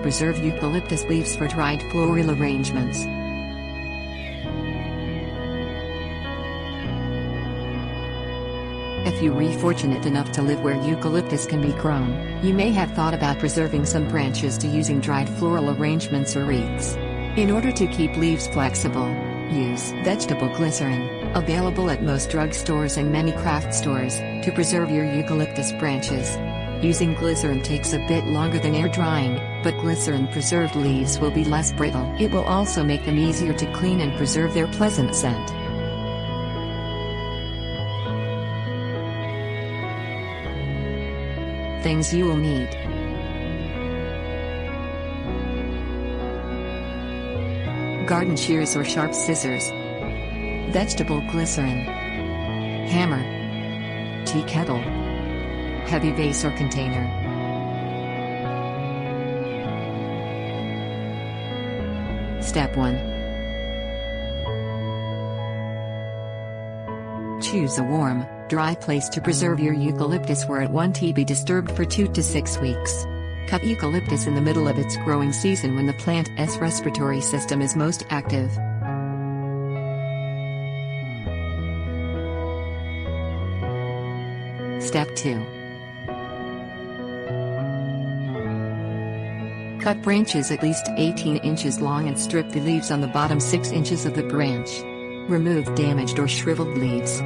Preserve Eucalyptus Leaves for Dried Floral Arrangements. If you are fortunate enough to live where eucalyptus can be grown, you may have thought about preserving some branches to using dried floral arrangements or wreaths. In order to keep leaves flexible, use vegetable glycerin, available at most drugstores and many craft stores, to preserve your eucalyptus branches. Using glycerin takes a bit longer than air drying, but glycerin-preserved leaves will be less brittle. It will also make them easier to clean and preserve their pleasant scent. Things you will need: garden shears or sharp scissors, vegetable glycerin, hammer, tea kettle, heavy vase or container. Step 1. Choose a warm, dry place to preserve your eucalyptus where it won't be disturbed for 2 to 6 weeks. Cut eucalyptus in the middle of its growing season when the plant's respiratory system is most active. Step 2. Cut branches at least 18 inches long and strip the leaves on the bottom 6 inches of the branch. Remove damaged or shriveled leaves.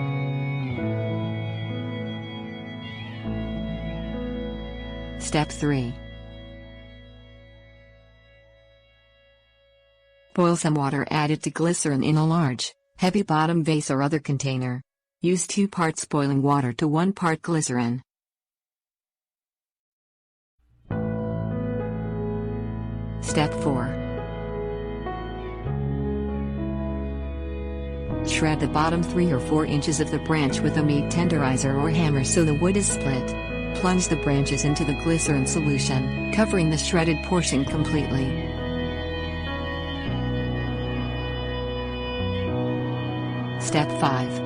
Step 3. Boil some water added to glycerin in a large, heavy bottom vase or other container. Use 2 parts boiling water to 1 part glycerin. Step 4. Shred the bottom 3 or 4 inches of the branch with a meat tenderizer or hammer so the wood is split. Plunge the branches into the glycerin solution, covering the shredded portion completely. Step 5.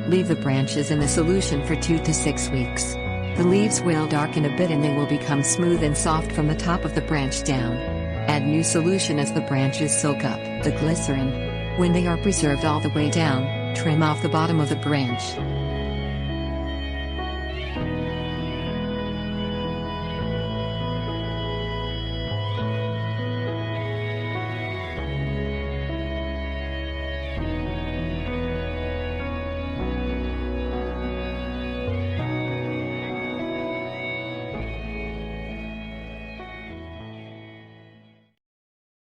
Leave the branches in the solution for 2 to 6 weeks. The leaves will darken a bit and they will become smooth and soft from the top of the branch down. Add new solution as the branches soak up the glycerin. When they are preserved all the way down, trim off the bottom of the branch.